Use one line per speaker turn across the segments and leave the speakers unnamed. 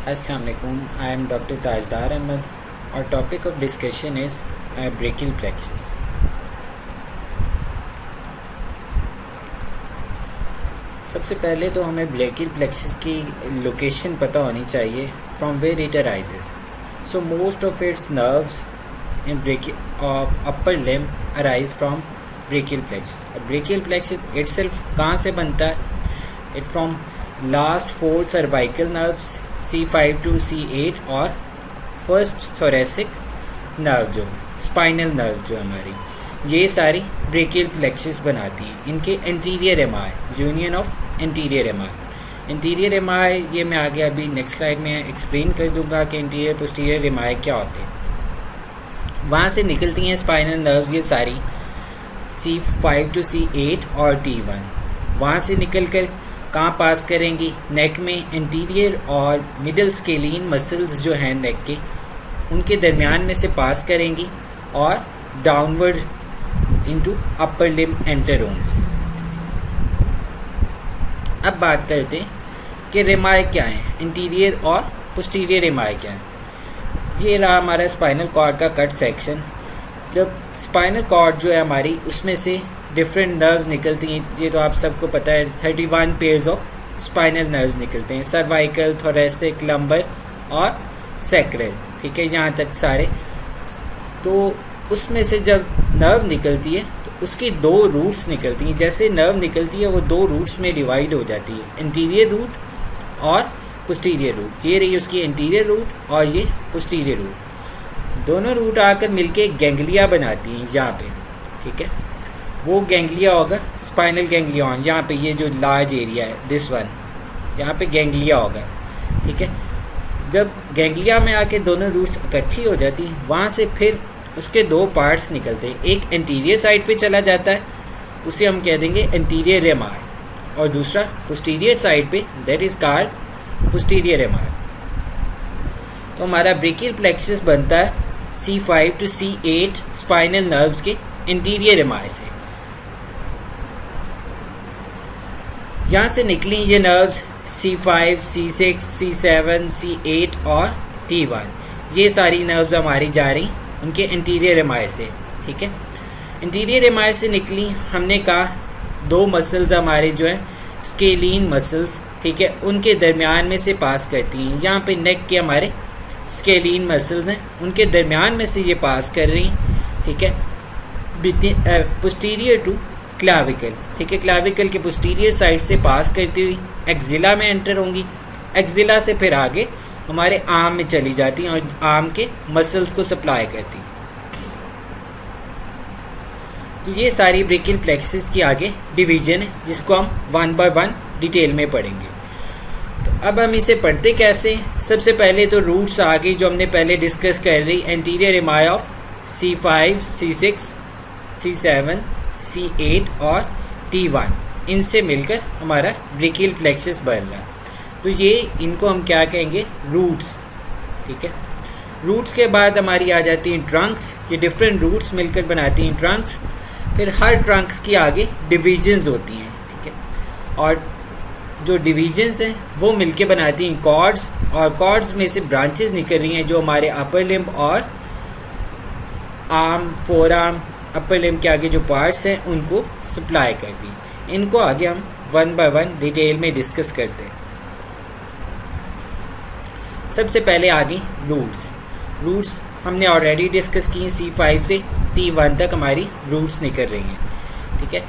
Assalamu alaikum. I am Dr. Tajdar Ahmed. Our topic of discussion is brachial plexus. सबसे पहले तो हमें brachial plexus की location पता होनी चाहिए from where it arises. So most of its nerves in of upper limb arise from brachial plexus. Brachial plexus itself कहाँ से बनता है? It from last 4 cervical nerves C5 to C8 और first thoracic nerve जो spinal nerve जो हमारी, ये सारी ब्रेकियल प्लेक्सस बनाती हैं. इनके anterior rami, union of anterior rami. Interior rami ये मैं आगे अभी नेक्स्ट स्लाइड में एक्सप्लेन कर दूंगा कि इंटीरियर पोस्टीरियर एमाई क्या होते हैं. वहाँ से निकलती हैं स्पाइनल नर्व्स ये सारी C5 to C8 और T1. वहाँ से निकल कर कहाँ पास करेंगी? नेक में. इंटीरियर और मिडल स्केलिन मसल्स जो हैं नेक के, उनके दरमियान में से पास करेंगी और downward into upper limb enter होंगी. अब बात करते हैं कि रेमाई क्या है, इंटीरियर और पोस्टीरियर रेमाई क्या है. ये रहा हमारा स्पाइनल कॉर्ड का कट सेक्शन. जब स्पाइनल कॉर्ड जो है हमारी, उसमें से डिफरेंट नर्व्स निकलती हैं. ये तो आप सबको पता है 31 पेयर्स ऑफ स्पाइनल नर्व्स निकलते हैं, सर्वाइकल, थोरेसिक, लंबर और सैक्रल. ठीक है, यहाँ तक सारे. तो उसमें से जब नर्व निकलती है तो उसकी 2 रूट्स निकलती हैं. जैसे नर्व निकलती है वो 2 रूट्स में डिवाइड हो जाती है, इंटीरियर रूट और पोस्टीरियर रूट. ये रही उसकी इंटीरियर रूट और ये पोस्टीरियर रूट. दोनों रूट आकर मिलके गैंग्लिया बनाती हैं यहाँ पे. ठीक है, वो गैंग्लिया होगा स्पाइनल गैंग्लियन. यहाँ पे ये जो लार्ज एरिया है दिस वन, यहाँ पे गैंग्लिया होगा. ठीक है, जब गैंग्लिया में आके दोनों रूट्स इकट्ठी हो जाती हैं, वहाँ से फिर उसके 2 पार्ट्स निकलते हैं. एक इंटीरियर साइड पे चला जाता है, उसे हम कह देंगे इंटीरियर रेमाई, और दूसरा पोस्टीरियर साइड पे, दैट इज़ कॉल्ड पोस्टीरियर रेमाई. तो हमारा ब्रेकियल प्लेक्सस बनता है C5 to C8 spinal nerves के इंटीरियर रेमाई से. यहाँ से निकली ये nerves C5, C6, C7, C8 और T1. ये सारी नर्व्स हमारी जा रही उनके इंटीरियर एमाई से. ठीक है, इंटीरियर एमाई से निकली, हमने कहा 2 मसल्स हमारे जो हैं स्केलिन मसल्स. ठीक है, उनके दरमियान में से पास करती हैं. यहाँ पे नेक के हमारे स्केलिन मसल्स हैं, उनके दरमियान में से ये पास कर रही हैं. ठीक है, पोस्टीरियर टू क्लाविकल. ठीक है, क्लाविकल के पोस्टीरियर साइड से पास करती हुई एक्जिला में एंटर होंगी. एक्जिला से फिर आगे हमारे आर्म में चली जाती हैं और आर्म के मसल्स को सप्लाई करती हैं. तो ये सारी ब्रेकियल प्लेक्सस की आगे डिवीजन है, जिसको हम 1 by 1 डिटेल में पढ़ेंगे. तो अब हम इसे पढ़ते कैसे? सबसे पहले तो रूट्स आ गई जो हमने पहले डिस्कस कर रही, anterior एमाई of C5, C6, C7, C8 और T1. इनसे मिलकर हमारा ब्रेकियल प्लेक्सस बन रहा है. तो ये इनको हम क्या कहेंगे? रूट्स. ठीक है, रूट्स के बाद हमारी आ जाती हैं ट्रंक्स. ये डिफरेंट रूट्स मिलकर बनाती हैं ट्रंक्स. फिर हर ट्रंक्स की आगे डिविजन्स होती हैं. ठीक है, और जो डिविजन्स हैं वो मिलके बनाती हैं कॉर्ड्स, और कॉर्ड्स में से ब्रांचेस निकल रही हैं जो हमारे अपर लिम्ब और arm, four arm, upper limb के आगे जो पार्ट्स हैं उनको सप्लाई करती हैं. इनको आगे हम 1 by 1 डिटेल में डिस्कस करते हैं. सबसे पहले आ गई रूट्स. रूट्स हमने ऑलरेडी डिस्कस की हैं, C5 से T1 तक हमारी रूट्स निकल रही हैं. ठीक है,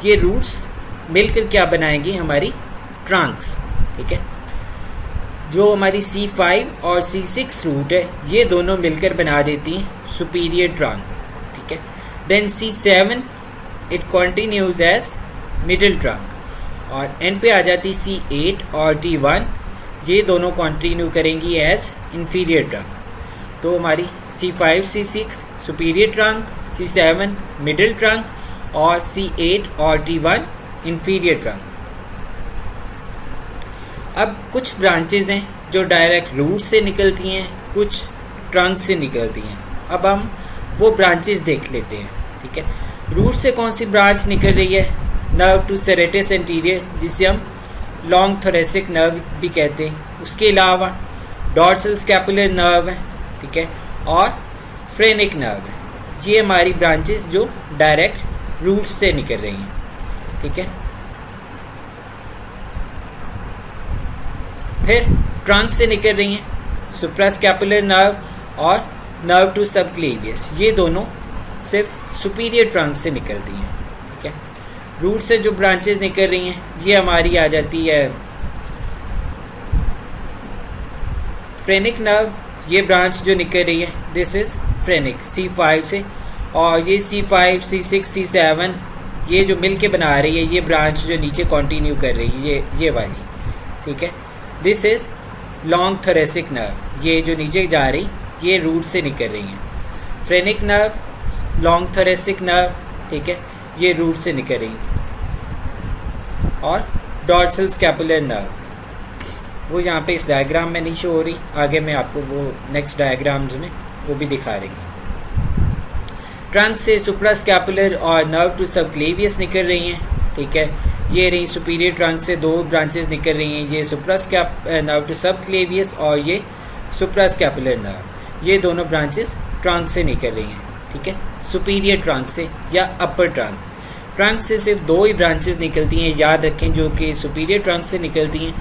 ये रूट्स मिलकर क्या बनाएंगी? हमारी ट्रंक्स. ठीक है, जो हमारी C5 और C6 रूट है, ये दोनों मिलकर बना देती हैं सुपीरियर ट्रंक. ठीक है, then C7 it continues as middle trunk, और एंड पे आ जाती C8 और T1, ये दोनों कंटिन्यू करेंगी एज इंफीरियर ट्रंक. तो हमारी C5, C6 superior trunk, C7 middle trunk और C8 और T1 इंफीरियर ट्रंक. अब कुछ ब्रांचेज हैं जो डायरेक्ट रूट से निकलती हैं, कुछ ट्रंक से निकलती हैं. अब हम वो ब्रांचेज देख लेते हैं. ठीक है, रूट से कौन सी ब्रांच निकल रही है? नर्व टू सेरेटस एंटीरियर, जिसे हम लॉन्ग थोरेसिक नर्व भी कहते हैं. उसके अलावा डॉर्सल स्कैपुलर नर्व है, ठीक है, और फ्रेनिक नर्व है। ये हमारी ब्रांचेस जो डायरेक्ट रूट्स से निकल रही हैं, ठीक है। फिर ट्रंक से निकल रही हैं सुप्रास्कैपुलर नर्व और नर्व टू सबक्लेवियस, ये दोनों सिर्फ सुपीरियर ट्रंक से निकलती हैं, ठीक है। रूट से जो ब्रांचेस निकल रही हैं ये हमारी आ जाती है फ्रेनिक नर्व। ये ब्रांच जो निकल रही है दिस इज़ फ्रेनिक C5 से, और ये C5, C6, C7 ये जो मिल के बना रही है ये ब्रांच जो नीचे कंटिन्यू कर रही है ये वाली, ठीक है। This is long thoracic nerve, ये जो नीचे जा रही ये रूट से निकल रही है। Phrenic nerve, long thoracic nerve, ठीक है, ये रूट से निकल रही है। और डॉर्सल स्कैपुलर नर्व वो यहाँ पे इस डायग्राम में नहीं शो हो रही, आगे मैं आपको वो नेक्स्ट डायग्राम्स में वो भी दिखा देंगे। ट्रंक से सुप्रास्कैपुलर और नर्व टू सबक्लेवियस निकल रही हैं, ठीक है। ये रही सुपीरियर ट्रंक से दो ब्रांचेस निकल रही हैं, ये नर्व टू सबक्लेवियस और ये सुप्रास्कैपुलर नर्व, ये दोनों ब्रांचेस ट्रंक से निकल रही हैं, ठीक है, सुपीरियर ट्रंक से या अपर ट्रंक। ट्रंक से सिर्फ दो ही ब्रांचेस निकलती हैं, याद रखें, जो कि सुपीरियर ट्रंक से निकलती हैं।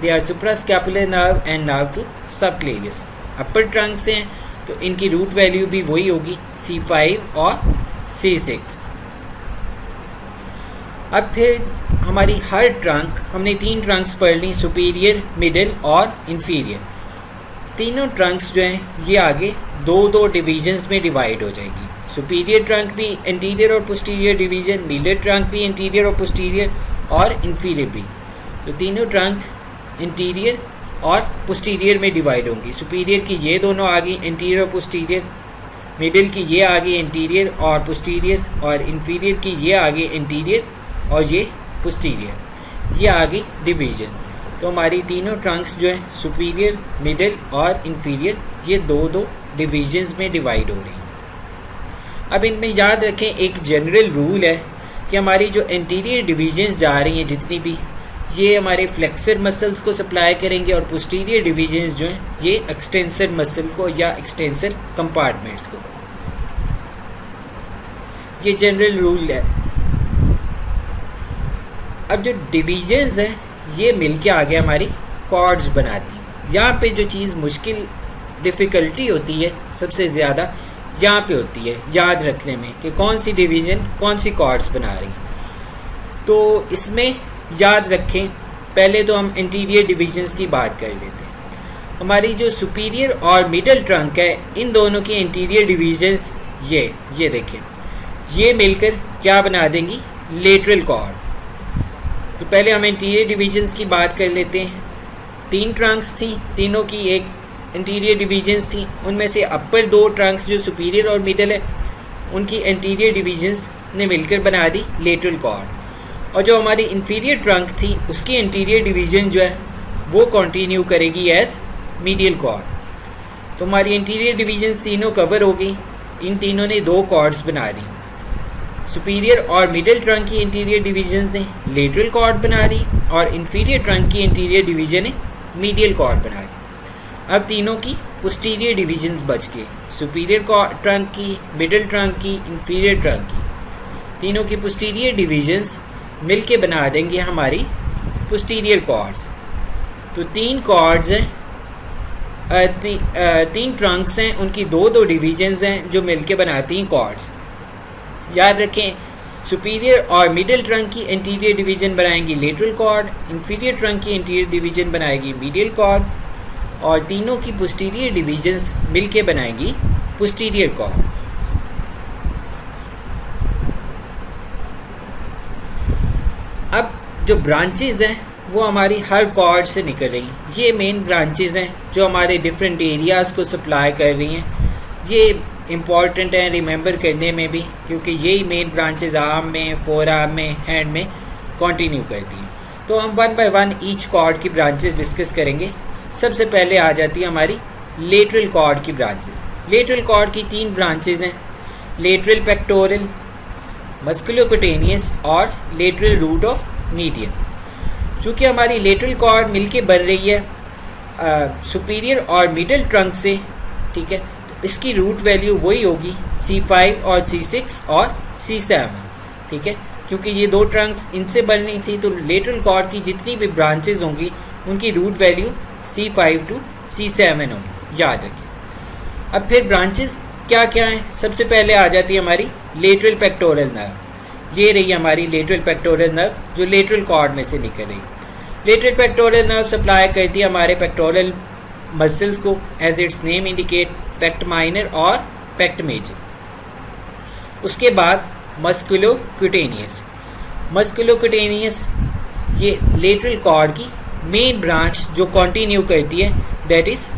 They are suprascapular nerve and nerve to subclavius. Upper trunk से हैं तो इनकी रूट वैल्यू भी वही होगी C5 और C6। अब फिर हमारी हर ट्रंक, हमने 3 ट्रंक्स पढ़ ली, सुपीरियर, मिडिल और इन्फीरियर। तीनों ट्रंक्स जो हैं ये आगे दो डिवीजन्स में डिवाइड हो जाएंगी। सुपीरियर ट्रंक भी इंटीरियर और पोस्टीरियर डिवीजन, मिडिल ट्रंक भी इंटीरियर और पोस्टीरियर, और इन्फीरियर भी। तो तीनों ट्रंक इंटीरियर और पोस्टीरियर में डिवाइड होंगी। सुपीरियर की ये दोनों आ गई इंटीरियर और पोस्टीरियर, मिडिल की ये आ गई इंटीरियर और पोस्टीरियर, और इन्फीरियर की ये आ गई इंटीरियर और ये पोस्टीरियर, ये आ गई डिवीजन। तो हमारी तीनों ट्रंक्स जो हैं सुपीरियर, मिडिल और इन्फीरियर, ये दो डिवीजन्स में डिवाइड हो रही हैं। अब इनमें याद रखें एक जनरल रूल है कि हमारी जो इंटीरियर डिवीजन्स जा रही हैं जितनी भी, ये हमारे फ्लेक्सर मसल्स को सप्लाई करेंगे, और पोस्टीरियर डिवीजन्स जो हैं ये एक्सटेंसर मसल को या एक्सटेंसर कंपार्टमेंट्स को। ये जनरल रूल है। अब जो डिवीजन्स हैं ये मिलके आगे हमारी कॉर्ड्स बनाती हैं। यहाँ पे जो चीज़ मुश्किल डिफ़िकल्टी होती है सबसे ज़्यादा यहाँ पे होती है याद रखने में कि कौन सी डिवीज़न कौन सी कॉर्ड्स बना रही हैं। तो इसमें याद रखें, पहले तो हम इंटीरियर डिवीजन्स की बात कर लेते हैं। हमारी जो सुपीरियर और मिडिल ट्रंक है, इन दोनों की इंटीरियर डिवीजन्स ये देखें, ये मिलकर क्या बना देंगी, लेटरल कॉर्ड। तो पहले हम इंटीरियर डिवीजन्स की बात कर लेते हैं। 3 ट्रंक्स थी, तीनों की एक इंटीरियर डिवीजन्स थी, उनमें से अपर 2 ट्रंक्स जो सुपीरियर और मिडिल है उनकी इंटीरियर डिवीजन्स ने मिलकर बना दी लेटरल कॉर्ड, और जो हमारी इंफीरियर ट्रंक थी उसकी इंटीरियर डिवीजन जो है वो कंटिन्यू करेगी एज मीडियल कॉर्ड। तो हमारी इंटीरियर डिवीजन्स तीनों कवर हो गई, इन तीनों ने 2 कॉर्ड्स बना दी। सुपीरियर और मिडिल ट्रंक की इंटीरियर डिवीजन ने लेटरल कॉर्ड बना दी, और इंफीरियर ट्रंक की इंटीरियर डिवीजन ने मीडियल कॉर्ड बना दी। अब तीनों की पोस्टीरियर डिवीजन्स बच गए, सुपीरियर ट्रंक की, मिडिल ट्रंक की, इंफीरियर ट्रंक की। तीनों की पोस्टीरियर डिवीजन्स मिलके बना देंगे हमारी पोस्टीरियर कॉर्ड्स। तो 3 कॉर्ड्स हैं, 3 ट्रंक्स हैं, उनकी 2 डिवीजन्स हैं जो मिलके बनाती हैं कॉर्ड्स। याद रखें, सुपीरियर और मिडिल ट्रंक की इंटीरियर डिवीजन बनाएंगी लेटरल कॉर्ड, इंफीरियर ट्रंक की इंटीरियर डिवीजन बनाएगी मीडियल कॉर्ड, और तीनों की पोस्टीरियर डिवीजन्स मिलके बनाएंगी पोस्टीरियर कॉर्ड। अब जो ब्रांचेज हैं वो हमारी हर कॉर्ड से निकल रही हैं। ये मेन ब्रांचेज हैं जो हमारे डिफरेंट एरियाज़ को सप्लाई कर रही हैं। ये इम्पॉर्टेंट है रिमेंबर करने में भी, क्योंकि यही मेन ब्रांचेज आर्म में, फोर आर्म में, हैंड में कंटिन्यू करती हैं। तो हम 1 बाय 1 ईच कॉर्ड की ब्रांचेज डिस्कस करेंगे। सबसे पहले आ जाती है हमारी लेटरल कॉर्ड की ब्रांचेज। लेटरल कॉर्ड की 3 ब्रांचेज हैं, लेटरल पेक्टोरल, मस्कुलोक्यूटेनियस और लेटरल रूट ऑफ मीडियन। चूँकि हमारी लेटरल कॉर्ड मिलके बन रही है, सुपीरियर और मिडिल ट्रंक से, ठीक है, तो इसकी रूट वैल्यू वही होगी C5 और C6 और C7, ठीक है, क्योंकि ये दो ट्रंक्स इनसे बन रही थी, तो लेटरल कॉर्ड की जितनी भी ब्रांचेज होंगी उनकी root value C5 to C7 होगी, याद रखिए। अब फिर ब्रांचेस क्या क्या हैं? सबसे पहले आ जाती है हमारी लेटरल पेक्टोरल नर्व। ये रही हमारी लेटरल पेक्टोरल नर्व जो लेटरल कॉर्ड में से निकल रही। लेटरल पेक्टोरल नर्व सप्लाई करती है हमारे पेक्टोरल मसल्स को, as its name indicate, pect minor और पेक्ट मेजर। उसके बाद मस्कुलोक्यूटेनियस। मस्कुलोक्यूटेनियस ये लेटरल कॉर्ड की मेन ब्रांच जो कंटिन्यू करती है, दैट इज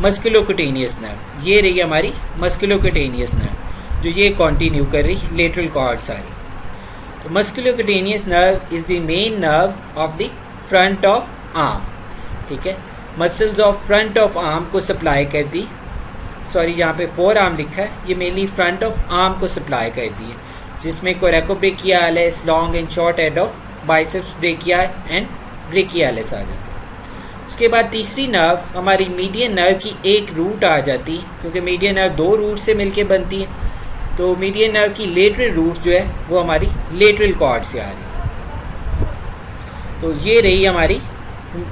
मस्कुलोक्यूटेनियस नर्व। ये रही हमारी मस्कुलोक्यूटेनियस नर्व जो ये कंटिन्यू कर रही लेटरल कॉर्ड सारी। तो musculocutaneous nerve is the main nerve of the front of arm, ठीक है, muscles of front of arm को सप्लाई करती, सॉरी यहाँ पे फोर आर्म लिखा है, ये मेनली फ्रंट ऑफ आर्म को सप्लाई करती है, जिसमें coracobrachialis, long and short head of biceps brachii and brachialis आ जाती है। उसके बाद तीसरी नर्व हमारी मीडियन नर्व की एक रूट आ जाती है, क्योंकि मीडियन नर्व दो रूट से मिलके बनती है, तो मीडियन नर्व की लेटरल रूट जो है वो हमारी लेटरल कॉर्ड से आ रही है। तो ये रही हमारी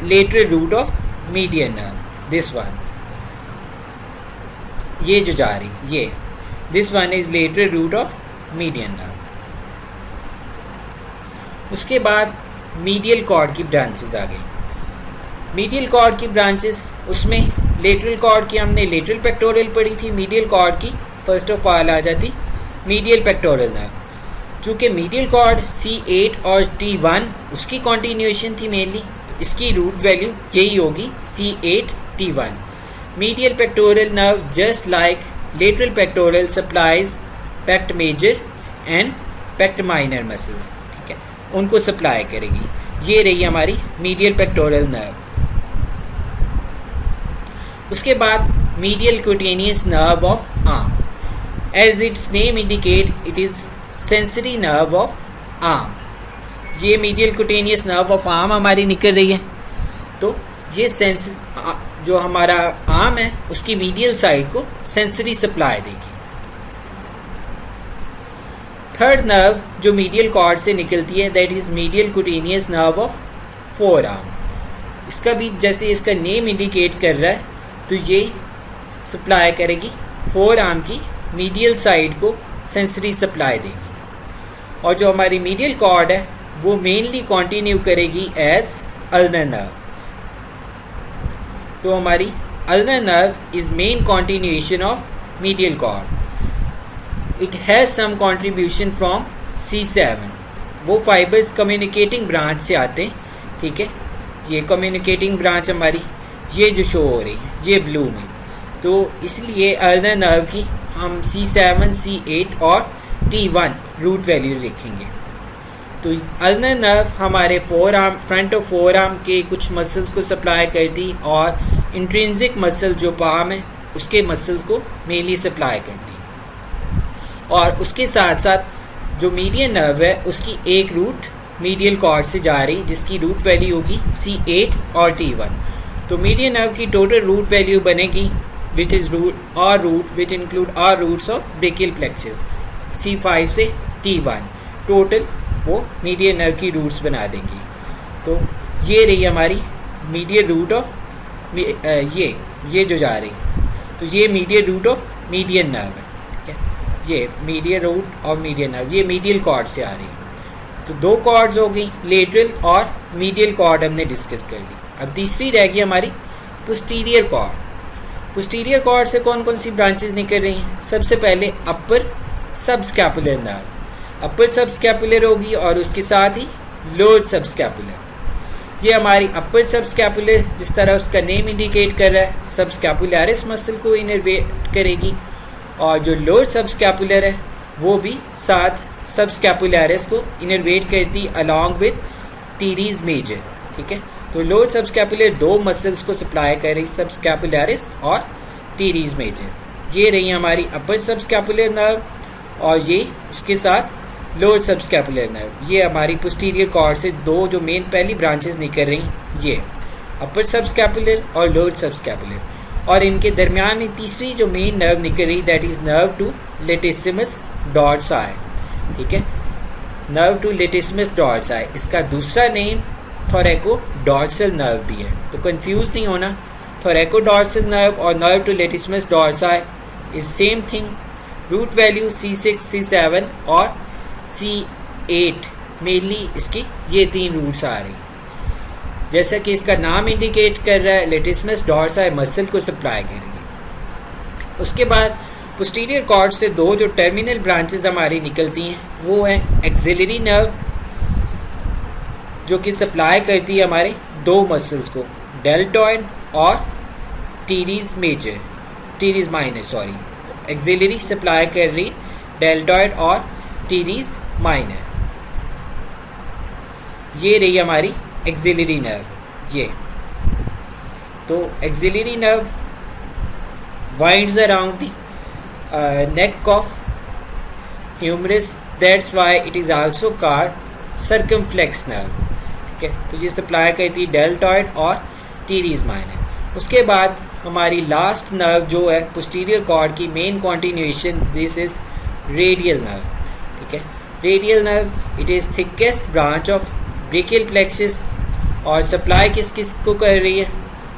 lateral root of median nerve, this one, ये जो जा रही, ये this one is lateral root of median nerve. उसके बाद मीडियल कॉर्ड की ब्रांचेस आ गई। मीडियल कॉर्ड की ब्रांचेस, उसमें लेटरल कॉर्ड की हमने लेटरल पेक्टोरल पढ़ी थी, मीडियल कॉर्ड की फर्स्ट ऑफ ऑल आ जाती मीडियल पेक्टोरल नर्व। चूँकि मीडियल कॉर्ड C8 और T1 उसकी कॉन्टिन्यूएशन थी मेनली, इसकी रूट वैल्यू यही होगी C8 T1। Medial pectoral nerve just like lateral pectoral supplies pect major and pect minor muscles, ठीक है, उनको सप्लाई करेगी। ये रही हमारी मीडियल पेक्टोरल नर्व। उसके बाद medial cutaneous nerve of arm, as its name indicate it is sensory nerve of arm. ये medial cutaneous nerve of arm हमारी निकल रही है, तो ये सेंस जो हमारा आर्म है उसकी मीडियल साइड को सेंसरी सप्लाई देगी। थर्ड नर्व जो मीडियल कॉर्ड से निकलती है, that is medial cutaneous nerve of four arm. इसका भी जैसे इसका नेम इंडिकेट कर रहा है, तो ये सप्लाई करेगी फोर आर्म की मीडियल साइड को सेंसरी सप्लाई देगी। और जो हमारी मीडियल कॉर्ड है वो मेनली कंटिन्यू करेगी एज अल्नर नर्व। तो हमारी ulnar nerve is main continuation of medial cord. It has some contribution from C7। वो फाइबर्स कम्युनिकेटिंग ब्रांच से आते हैं, ठीक है, ये कम्युनिकेटिंग ब्रांच हमारी ये जो शो हो रही है ये ब्लू में, तो इसलिए अल्नर नर्व की हम C7, C8 और T1 रूट वैल्यू लिखेंगे। तो अल्नर नर्व हमारे four arm, front of four arm के कुछ मसल्स को सप्लाई करती और इंट्रिंसिक मसल जो पाम है उसके मसल्स को मेनली सप्लाई करती। और उसके साथ साथ जो मीडियन नर्व है उसकी एक रूट मीडियल कॉर्ड से जा रही, जिसकी रूट वैल्यू होगी C8 और T1। तो मीडियन नर्व की टोटल रूट वैल्यू बनेगी which is root which include are roots of brachial plexus C5 से T1, टोटल वो मीडियन नर्व की रूट्स बना देंगी। तो ये रही हमारी मीडियल रूट ऑफ ये जो जा रही, तो ये medial root of median nerve है, ठीक है, ये medial root of median nerve, ये मीडियल कॉर्ड से आ रही है। तो दो कॉर्ड्स हो गई, लेटरल और मीडियल कॉर्ड हमने डिस्कस कर ली। अब तीसरी रह गई हमारी पोस्टीरियर कॉर्ड। पोस्टीरियर कॉर्ड से कौन कौन सी ब्रांचेस निकल रही हैं? सबसे पहले upper subscapular nerve, upper subscapular होगी और उसके साथ ही लोअर सबस्कैपुलर। ये हमारी अपर सबस्कैपुलर, जिस तरह उसका नेम इंडिकेट कर रहा है, सबस्कैपुलरिस मसल को इनर्वेट करेगी, और जो लोअर सबस्कैपुलर है वो भी साथ सबस्कैपुलरिस को इनर्वेट करती अलॉन्ग विद टीरीज मेजर, ठीक है। तो लोअर सबस्कैपुलर दो मसल्स को सप्लाई कर रही, सबस्कैपुलरिस और टीरीज मेजर। ये रही हमारी अपर सबस्कैपुलर नर्व और ये उसके साथ लोअर सबस्कैपुलर नर्व। ये हमारी पोस्टीरियर कॉर्ड से दो जो मेन पहली ब्रांचेस निकल रही ये। अपर सबस्कैपुलर और लोअर सबस्कैपुलर, और इनके दरमियान में तीसरी जो मेन नर्व निकल रही that is nerve to latissimus dorsi, ठीक है, नर्व टू लेटिसिमस डॉर्साई। इसका दूसरा नेम थोरैकोडॉर्सल नर्व भी है, तो कंफ्यूज नहीं होना। थोरैकोडॉर्सल नर्व और nerve to latissimus dorsi is same thing. Root value C6, C7 और C8 मेनली इसकी ये 3 रूट्स आ रही। जैसा कि इसका नाम इंडिकेट कर रहा है, लेटिसिमस डॉर्साई मसल को सप्लाई करेगी। उसके बाद पोस्टीरियर कॉर्ड से 2 जो टर्मिनल ब्रांचेस हमारी निकलती हैं वो है एक्सिलरी नर्व, जो कि सप्लाई करती है हमारे 2 मसल्स को, डेल्टॉइड और teres minor sorry, axillary supply कर रही डेल्टॉइड और टीरीज माइनर। ये रही हमारी एक्सिलरी नर्व। ये तो axillary nerve winds around the neck of humerus, that's why it is also called circumflex nerve, ठीक है। तो ये सप्लाई करती है डेल्टॉइड और टीरीज माइनर। उसके बाद हमारी लास्ट नर्व जो है पोस्टीरियर कॉर्ड की main continuation, this is radial nerve, ठीक है। Radial nerve it is thickest branch of brachial plexus और सप्लाई किस किस को कर रही है,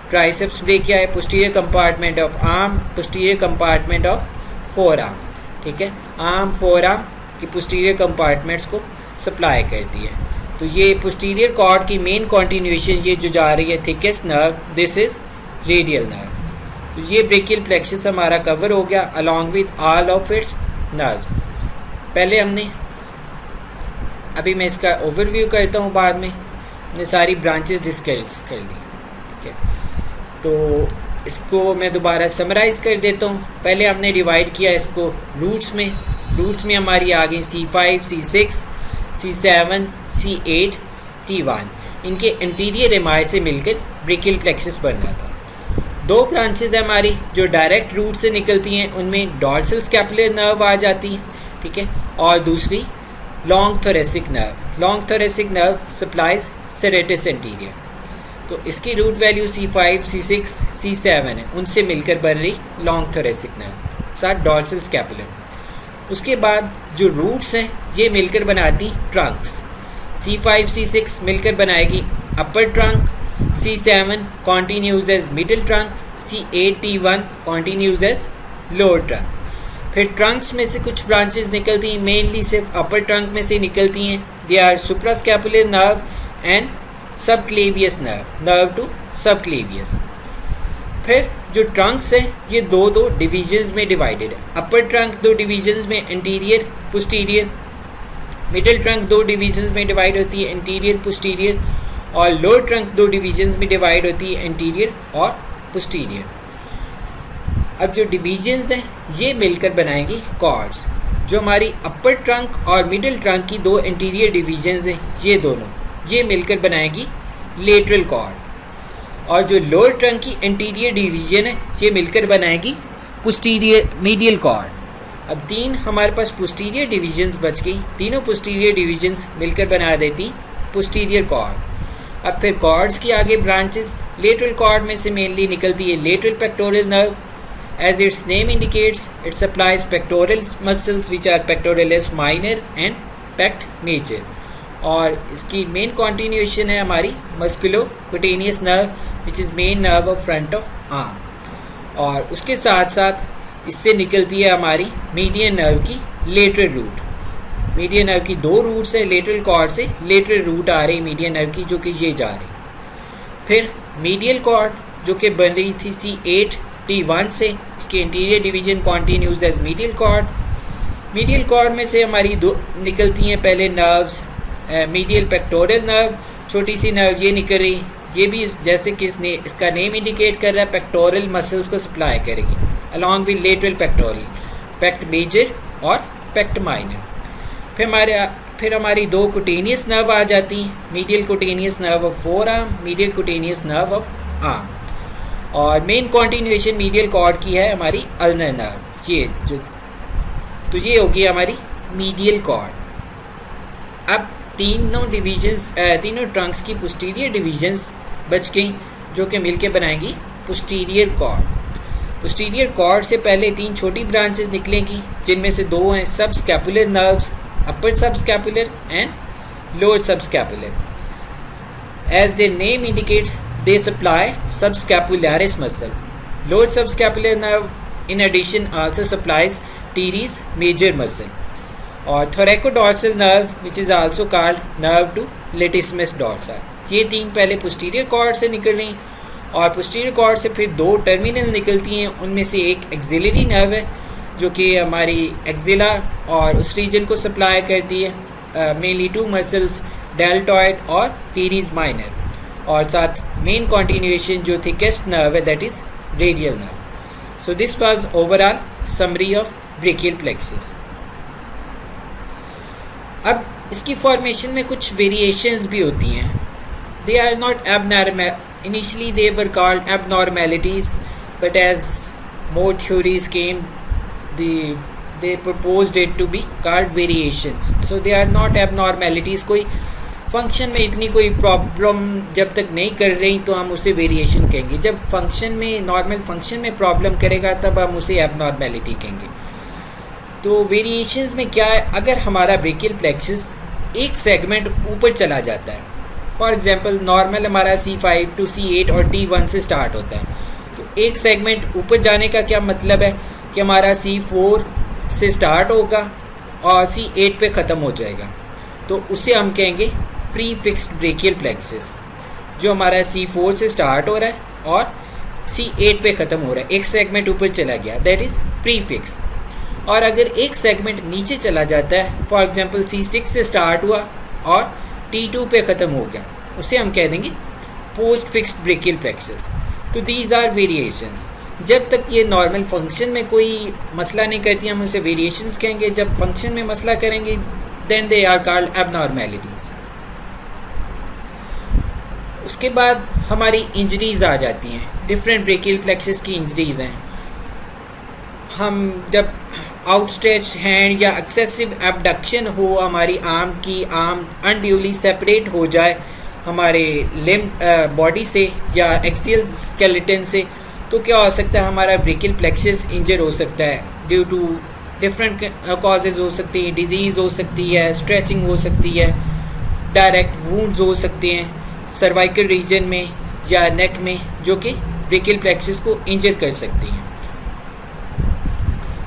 triceps brachia, posterior compartment of arm, posterior compartment of four arm, ठीक है। आर्म फोर आर्म की पोस्टीरियर कंपार्टमेंट्स को सप्लाई करती है। तो ये पोस्टीरियर कॉर्ड की मेन कॉन्टिन्यूएशन ये जो जा रही है thickest nerve, this is radial nerve. तो ये ब्रेकियल प्लेक्सस हमारा कवर हो गया along with all of its nerves. पहले हमने, अभी मैं इसका ओवरव्यू करता हूँ, बाद में हमने सारी ब्रांचेस डिस्कस कर ली, ठीक है। तो इसको मैं दोबारा समराइज कर देता हूँ। पहले हमने डिवाइड किया इसको रूट्स में। रूट्स में हमारी आ गई C5, C6, C7, C8, T1। इनके इंटीरियर एमाई से मिलकर ब्रेकियल प्लेक्सस बन रहा था। 2 ब्रांचेस है हमारी जो डायरेक्ट रूट से निकलती हैं, उनमें डॉर्सल स्कैपुलर नर्व आ जाती है, ठीक है, और दूसरी long thoracic nerve. Long thoracic nerve supplies serratus anterior. तो इसकी root value C5, C6, C7 है, उनसे मिलकर बन रही लॉन्ग थोरेसिक नर्व साथ डॉर्सल स्कैपुलर। उसके बाद जो रूट्स हैं ये मिलकर बनाती ट्रंक्स। C5, C6 मिलकर बनाएगी अपर trunk, C7 continues as middle trunk, C8, T1 continues as lower trunk। फिर ट्रंक्स में से कुछ ब्रांचेस निकलती हैं, मेनली सिर्फ अपर ट्रंक में से निकलती हैं। They are suprascapular nerve and subclavius nerve, nerve to subclavius. फिर जो ट्रंक्स हैं ये 2 डिविजन्स में डिवाइडेड है। अपर ट्रंक 2 डिविजन्स में, interior posterior. Middle trunk 2 divisions में डिवाइड होती है, इंटीरियर पोस्टीरियर। और लोअर ट्रंक 2 डिविजन्स में डिवाइड होती है, इंटीरियर और पोस्टीरियर। अब जो डिविजन्स हैं ये मिलकर बनाएंगी कॉर्ड्स। जो हमारी अपर ट्रंक और मिडिल ट्रंक की 2 इंटीरियर डिविजन्स हैं ये दोनों, ये मिलकर बनाएंगी लेटरल कॉर्ड। और जो लोअर ट्रंक की इंटीरियर डिवीजन है ये मिलकर बनाएगी पोस्टीरियर मीडियल कॉर्ड। अब 3 हमारे पास पोस्टीरियर डिविजन्स बच गई, तीनों पोस्टीरियर डिविजन्स मिलकर बना देती पोस्टीरियर कॉर्ड। अब फिर कॉर्ड्स की आगे ब्रांचेस, लेटरल कॉर्ड में से मेनली निकलती है lateral pectoral nerve. As its name indicates it supplies pectoral muscles which are pectoralis minor and pect major. और इसकी मेन कॉन्टिन्यूएशन है हमारी musculocutaneous nerve which is main nerve of front of arm. और उसके साथ साथ इससे निकलती है हमारी मीडियन नर्व की लेटरल रूट। मीडियन नर्व की 2 रूट्स है, लेटरल कॉर्ड से लेटरल रूट आ रही मीडियन नर्व की, जो कि ये जा रही। फिर मीडियल कॉर्ड जो कि बन रही थी C8, T1 से, इसके interior division continues as medial cord. Medial cord में से हमारी 2 निकलती हैं पहले नर्व्स, मीडियल पेक्टोरल नर्व, छोटी सी नर्व ये निकल रही, ये भी जैसे कि इसका नेम इंडिकेट कर रहा है पेक्टोरल मसल्स को सप्लाई करेगी along with lateral pectoral, pect major और पेक्ट माइनर। फिर हमारी 2 कुटेनियस नर्व आ जाती हैं, medial cutaneous nerve of four arm, medial cutaneous nerve of arm. और मेन कॉन्टिन्यूएशन मीडियल कॉर्ड की है हमारी अल्नर नर्व, ये जो, तो ये होगी हमारी मीडियल कॉर्ड। अब तीनों ट्रंक्स की पोस्टीरियर डिविजन्स बच गई, जो कि मिलके बनाएंगी पोस्टीरियर कॉर्ड। पोस्टीरियर कॉर्ड से पहले 3 छोटी ब्रांचेस निकलेंगी, जिनमें से 2 हैं सब scapular nerves, upper subscapular and lower subscapular. As their name indicates they supply subscapularis muscle. Lower subscapular nerve in addition also supplies teres major muscle. और thoracodorsal nerve which is also called nerve to latissimus dorsi. ये 3 पहले posterior cord से निकल रही और posterior cord से फिर 2 terminal निकलती हैं। उनमें से एक एक्सिलरी नर्व है जो कि हमारी एक्सिला और उस रीजन को सप्लाई करती है, मेनली 2 मसल्स डेल्टॉइड और टीरीज माइनर, और साथ मेन कॉन्टिन्यूएशन जो थिकेस्ट नर्व है that is radial nerve. So this was overall summary of brachial plexus. अब इसकी फॉर्मेशन में कुछ वेरिएशंस भी होती हैं। They are not abnormal, initially they were called abnormalities, but as more theories came they proposed it to be called variations. So they are not abnormalities. कोई function में इतनी कोई प्रॉब्लम जब तक नहीं कर रही तो हम उसे वेरिएशन कहेंगे। जब फंक्शन में, नॉर्मल फंक्शन में प्रॉब्लम करेगा तब हम उसे एबनॉर्मेलिटी कहेंगे। तो वेरिएशंस में क्या है, अगर हमारा ब्रेकियल प्लेक्सस एक सेगमेंट ऊपर चला जाता है, फॉर एग्जांपल नॉर्मल हमारा C5 to C8 और T1 से स्टार्ट होता है, तो एक सेगमेंट ऊपर जाने का क्या मतलब है कि हमारा C4 से स्टार्ट होगा और C8 पे ख़त्म हो जाएगा, तो उसे हम कहेंगे प्री फिक्स्ड ब्रेकियल प्लेक्सस। जो हमारा C4 से स्टार्ट हो रहा है और C8 पे ख़त्म हो रहा है, एक सेगमेंट ऊपर चला गया, दैट इज़ प्री फिक्स्ड। और अगर एक सेगमेंट नीचे चला जाता है, फॉर एग्जांपल C6 से स्टार्ट हुआ और T2 पे ख़त्म हो गया, उसे हम कह देंगे पोस्ट फिक्स्ड ब्रेकियल प्लेक्सस। तो दीज आर वेरिएशंस। जब तक ये नॉर्मल फंक्शन में कोई मसला नहीं करती हम उसे वेरिएशंस कहेंगे, जब फंक्शन में मसला करेंगे then they are called abnormalities. उसके बाद हमारी इंजरीज आ जाती हैं, डिफरेंट ब्रेकियल प्लेक्सस की इंजरीज हैं। हम जब आउटस्ट्रेच हैंड या एक्सेसिव एबडक्शन हो, हमारी आर्म की आर्म अनड्यूली सेपरेट हो जाए हमारे लिम्ब बॉडी से या एक्सियल स्केलेटन से, तो क्या हो सकता है, हमारा ब्रेकियल प्लेक्सस इंजर हो सकता है ड्यू टू डिफरेंट कॉजेज हो सकती हैं, डिजीज़ हो सकती है, स्ट्रेचिंग हो सकती है, डायरेक्ट वुंड्स हो सकते हैं सर्वाइकल रीजन में या नेक में, जो कि ब्रेकियल प्लेक्सस को इंजर कर सकती हैं।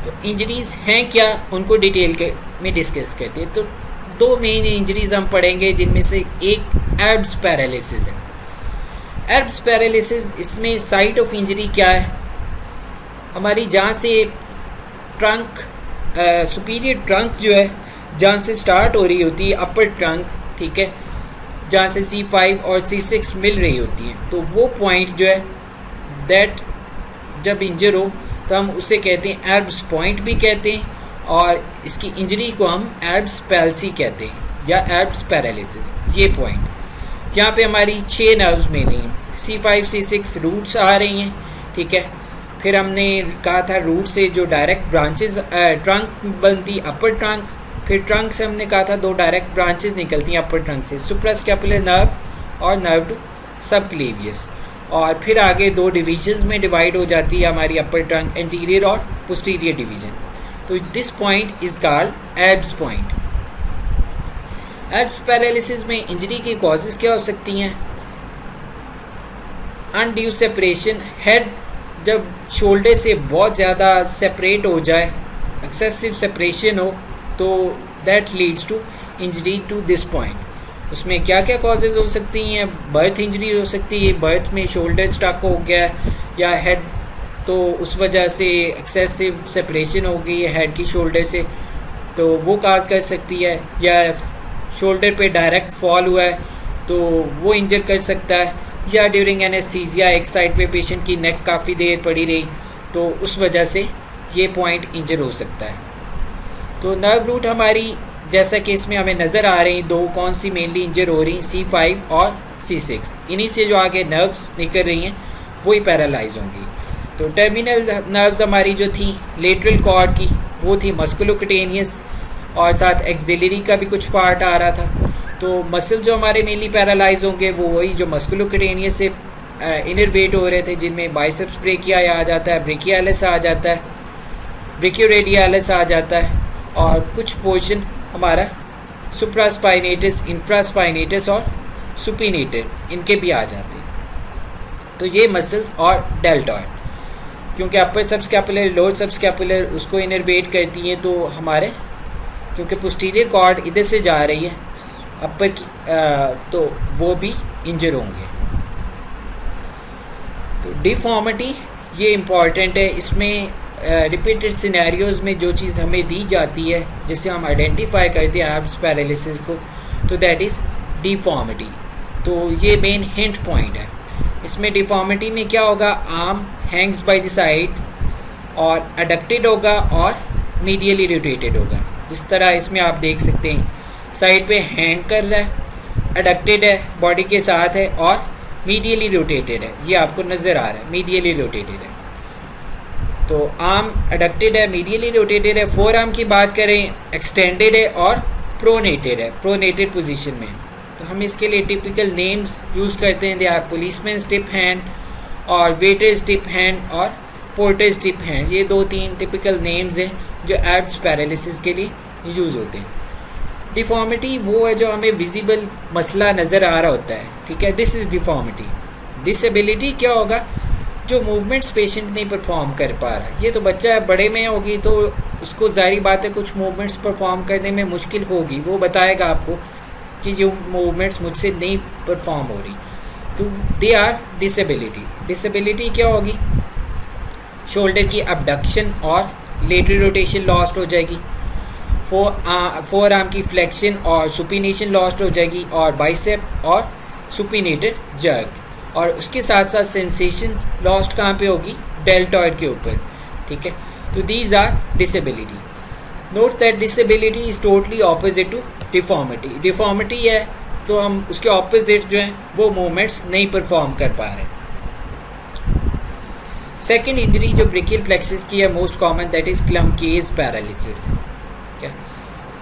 तो इंजरीज हैं क्या, उनको डिटेल में डिस्कस करते हैं। तो 2 मेन इंजरीज हम पढ़ेंगे, जिनमें से एक एब्स पैरालिसिस है। एब्स पैरालिसिस, इसमें साइट ऑफ इंजरी क्या है, हमारी जहाँ से ट्रंक सुपीरियर ट्रंक जो है जहाँ से स्टार्ट हो रही होती है, अपर ट्रंक, ठीक है, जहाँ से C5 और C6 मिल रही होती हैं, तो वो पॉइंट जो है दैट जब इंजर हो तो हम उसे कहते हैं एब्स पॉइंट भी कहते हैं, और इसकी इंजरी को हम एब्स पैल्सी कहते हैं या एब्स पैरालिसिस। ये पॉइंट यहाँ पे हमारी 6 नर्व्स में नहीं, C5 C6 रूट्स आ रही हैं, ठीक है। फिर हमने कहा था रूट से जो डायरेक्ट ब्रांचेस ट्रंक बनती अपर ट्रंक, फिर ट्रंक से हमने कहा था 2 डायरेक्ट ब्रांचेस निकलती हैं अपर ट्रंक से, सुप्रास्कैपुलर नर्व और नर्व टू सबक्लेवियस, और फिर आगे 2 डिविजन्स में डिवाइड हो जाती है हमारी अपर ट्रंक, एंटीरियर और पोस्टीरियर डिवीजन। तो this point is called abs point. Abs paralysis में इंजरी की कॉजेज क्या हो सकती हैं, अनड्यू सेपरेशन, हेड जब शोल्डर से बहुत ज़्यादा सेपरेट हो जाए, एक्सेसिव सेपरेशन हो, तो that leads to injury to this point. उसमें क्या क्या कॉजेज़ हो सकती हैं, बर्थ इंजरी हो सकती है, बर्थ में शोल्डर स्टक हो गया या हेड, तो उस वजह से एक्सेसिव सेपरेशन हो गई है हेड की शोल्डर से, तो वो काज कर सकती है, या शोल्डर पे डायरेक्ट फॉल हुआ है तो वो इंजर कर सकता है, या ड्यूरिंग एनेस्थीसिया एक साइड पे पेशेंट की नेक काफ़ी देर पड़ी रही तो उस वजह से ये पॉइंट इंजर हो सकता है। तो नर्व रूट हमारी जैसा कि इसमें हमें नज़र आ रही 2 कौन सी मेनली इंजर हो रही, C5 और C6, इन्हीं से जो आगे नर्व्स निकल रही हैं वही पैरालाइज होंगी। तो टर्मिनल नर्व्स हमारी जो थी लेटरल कॉर्ड की वो थी मस्कुलोक्यूटेनियस, और साथ एक्सिलरी का भी कुछ पार्ट आ रहा था। तो मसल जो हमारे मेनली पैरालाइज होंगे वो वही जो मस्कुलोक्यूटेनियस से इनरवेट हो रहे थे, जिनमें बाइसेप्स ब्रेकिया आ जाता है, ब्रेकियालिस आ जाता है, ब्रेकियोरेडियालिस आ जाता है, और कुछ पोर्शन हमारा सुप्रास्पाइनेटस, इंफ्रास्पाइनेटस और सुपिनेटर इनके भी आ जाते हैं। तो ये मसल्स और डेल्टॉइड, क्योंकि अपर सबस्कैपुलर लोअर सबस्कैपुलर उसको इनरवेट करती हैं, तो हमारे क्योंकि पोस्टीरियर कॉर्ड इधर से जा रही है अपर की, तो वो भी इंजर होंगे। तो डिफॉर्मिटी ये इम्पॉर्टेंट है, इसमें रिपीटेड सिनेरियोज में जो चीज़ हमें दी जाती है जिससे हम आइडेंटिफाई करते हैं एब्स पैरालिसिस को, तो दैट इज़ डिफॉर्मिटी। तो ये मेन हिंट पॉइंट है। इसमें डिफॉर्मिटी में क्या होगा, arm Hanks by the side और एडक्टेड होगा और मीडियली रोटेटेड होगा। जिस तरह इसमें आप देख सकते हैं, साइड पे हैंग कर रहा है, एडक्टेड है, बॉडी के साथ है और मीडियली रोटेटेड है, ये आपको नज़र आ रहा है, मीडियली रोटेटेड है। तो आर्म एडक्टेड है, मीडियली रोटेटेड है। फोर आर्म की बात करें, एक्सटेंडेड है और प्रोनेटेड है, प्रोनेटेड पोजीशन में। तो हम इसके लिए टिपिकल नेम्स यूज़ करते हैं, दे आर पुलिसमैन स्टिप हैंड और वेटर स्टिप हैंड और पोर्टर स्टिप हैंड। ये 2-3 टिपिकल नेम्स हैं जो एब्स पैरालिसिस के लिए यूज़ होते हैं। डिफॉर्मिटी वो है जो हमें विजिबल मसला नज़र आ रहा होता है, ठीक है, दिस इज़ डिफॉर्मिटी। डिसेबिलिटी क्या होगा, जो मूवमेंट्स पेशेंट नहीं परफॉर्म कर पा रहा। ये तो बच्चा बड़े में होगी तो उसको जाहिर बात है कुछ मूवमेंट्स परफॉर्म करने में मुश्किल होगी, वो बताएगा आपको कि जो मूवमेंट्स मुझसे नहीं परफॉर्म हो रही, तो दे आर डिसेबिलिटी। डिसेबिलिटी क्या होगी, शोल्डर की अबडक्शन और लेटरल रोटेशन लॉस्ट हो जाएगी, फोर आर्म की फ्लेक्शन और सुपिनेशन लॉस्ट हो जाएगी, और बाइसेप और सुपिनेटर जर्क, और उसके साथ साथ सेंसेशन लॉस्ट कहाँ पे होगी, डेल्टॉइड के ऊपर, ठीक है। तो these are disability. Note that disability is totally opposite to deformity. Deformity है तो हम उसके ऑपोजिट जो है वो मूवमेंट्स नहीं परफॉर्म कर पा रहे। सेकेंड इंजरी जो ब्रेकियल प्लेक्सस की है most common, that is Klumpke's paralysis. क्या,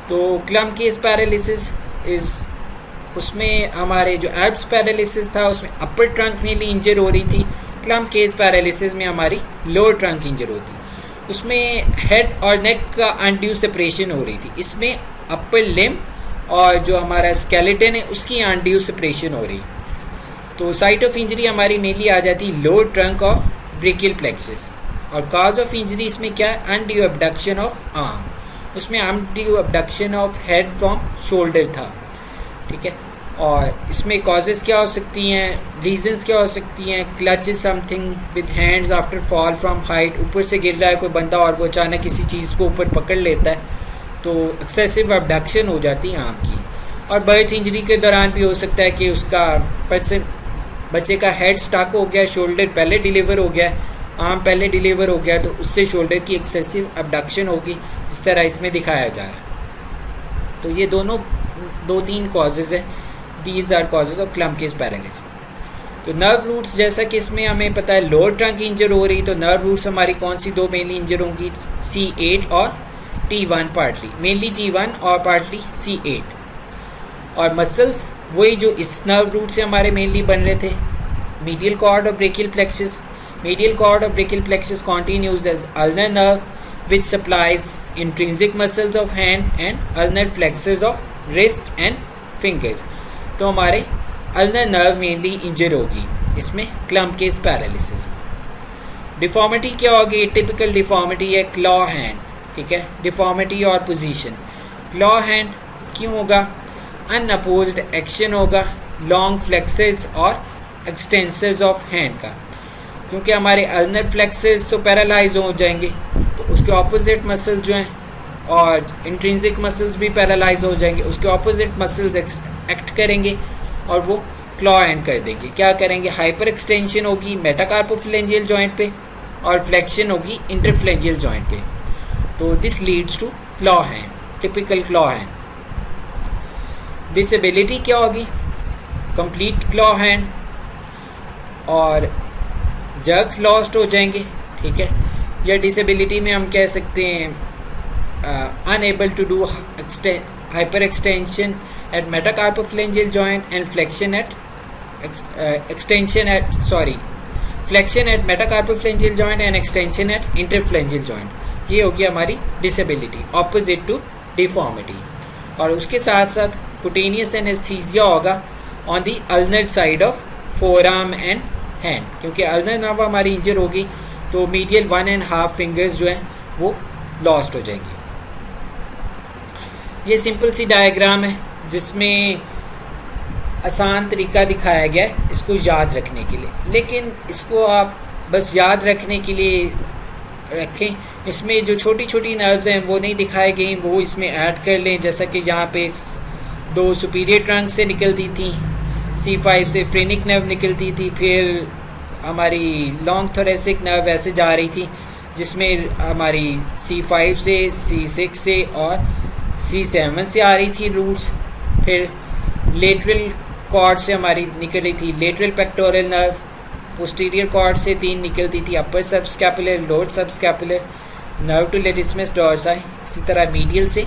तो क्लमकेज पैरालिसिस इज, उसमें हमारे जो एब्स पैरालिसिस था उसमें अपर ट्रंक मेनली इंजर हो रही थी, क्लमकेज पैरालिसिस में हमारी लोअर ट्रंक इंजर होती, उसमें हेड और नेक का अनड्यू सेपरेशन हो रही थी, इसमें अपर लिम्ब और जो हमारा स्केलेटन है उसकी अनड्यू सेपरेशन हो रही। तो साइट ऑफ इंजरी हमारी मेनली आ जाती lower trunk of brachial plexus, और काज ऑफ इंजरी इसमें क्या है, अनड्यू अबडक्शन ऑफ आर्म, उसमें undue abduction of head from shoulder था, ठीक है। और इसमें कॉजेज़ क्या हो सकती हैं, रीजंस क्या हो सकती हैं, clutch is something with hands after fall from height, ऊपर से गिर रहा है कोई बंदा और वो अचानक किसी चीज़ को ऊपर पकड़ लेता है, तो एक्सेसिव अबडक्शन हो जाती है आर्म की। और बर्थ इंजरी के दौरान भी हो सकता है कि उसका बच्चे का हेड स्टक हो गया, शोल्डर पहले डिलीवर हो गया, आर्म पहले डिलीवर हो गया, तो उससे शोल्डर की एक्सेसिव अबडक्शन होगी, जिस तरह इसमें दिखाया जा रहा है। तो ये दोनों 2-3 कॉजेज़ है, these are causes of Klumpke's paralysis. तो नर्व रूट्स, जैसा कि इसमें हमें पता है लोअर ट्रंक इंजर हो रही, तो नर्व रूट्स हमारी कौन सी 2 मेनली इंजर होंगी, C8 और T1 पार्टली, मेनली T1 और पार्टली C8। और मसल्स वही जो इस नर्व रूट से हमारे मेनली बन रहे थे, मीडियल कॉर्ड और ब्रेकियल प्लेक्सस। मीडियल कॉर्ड और brachial plexus continues as ulnar nerve which supplies intrinsic muscles of hand and ulnar flexors of wrist and fingers। तो हमारे अल्नर नर्व मेनली इंजर होगी इसमें क्लमकेज पैरालिसिस। डिफॉर्मिटी क्या होगी, टिपिकल डिफॉर्मिटी है claw hand, ठीक है। डिफॉर्मिटी और पोजीशन, क्लॉ हैंड क्यों होगा, अनअपोज्ड एक्शन होगा लॉन्ग फ्लेक्सर्स और एक्सटेंसर्स ऑफ हैंड का, क्योंकि हमारे अल्नर फ्लेक्सर्स तो पैरालाइज हो जाएंगे, तो उसके ऑपोजिट मसल जो हैं और इंट्रिंसिक मसल्स भी पैरालाइज हो जाएंगे, उसके ऑपोजिट मसल्स एक्ट करेंगे और वो क्लॉ हैंड कर देंगे। क्या करेंगे, हाइपर एक्सटेंशन होगी मेटाकार्पोफ्लेंजियल जॉइंट पे और फ्लेक्शन होगी इंटरफ्लेंजियल जॉइंट पे, तो this leads to claw hand, typical claw hand. Disability क्या होगी, कंप्लीट क्लॉ हैंड और जर्क्स लॉस्ट हो जाएंगे, ठीक है। या डिसेबिलिटी में हम कह सकते हैं unable to do hyper extension at metacarpophalangeal joint and flexion at extension at flexion at metacarpophalangeal joint and extension at interphalangeal joint. ये होगी हमारी डिसेबिलिटी ऑपोजिट टू डिफॉर्मिटी। और उसके साथ साथ कुटेनियस एनेस्थीसिया होगा on the ulnar side of four arm and hand, क्योंकि ulnar nerve हमारी इंजर होगी तो मीडियल 1.5 फिंगर्स जो है वो लॉस्ट हो जाएंगी। ये सिंपल सी डायग्राम है जिसमें आसान तरीका दिखाया गया है इसको याद रखने के लिए, लेकिन इसको आप बस याद रखने के लिए रखें। इसमें जो छोटी छोटी नर्व्स हैं वो नहीं दिखाई गई, वो इसमें ऐड कर लें। जैसा कि यहाँ पे 2 सुपीरियर ट्रंक से निकलती थी, C5 से फ्रेनिक नर्व निकलती थी, फिर हमारी लॉन्ग थोरेसिक नर्व ऐसे जा रही थी जिसमें हमारी C5 से, C6 से और C7 से आ रही थी रूट्स। फिर लेटरल कॉर्ड से हमारी निकल रही थी lateral pectoral nerve, posterior cord से 3 निकलती थी upper subscapular, lower subscapular, nerve to latissimus dorsi. इसी तरह मीडियल से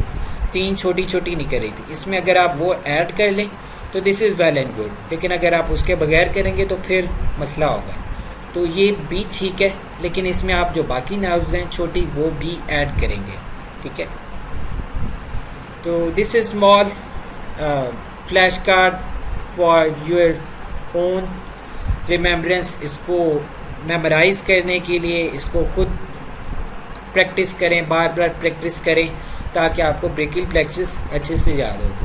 3 छोटी छोटी निकल रही थी। इसमें अगर आप वो ऐड कर लें तो this is well and good, लेकिन अगर आप उसके बगैर करेंगे तो फिर मसला होगा। तो ये भी ठीक है, लेकिन इसमें आप जो बाकी नर्व्स हैं छोटी वो भी ऐड करेंगे, ठीक है। तो this is small flash card for your own remembrance. इसको मेमोराइज करने के लिए इसको खुद प्रैक्टिस करें, बार बार प्रैक्टिस करें ताकि आपको ब्रेकियल प्लेक्सस अच्छे से याद हो।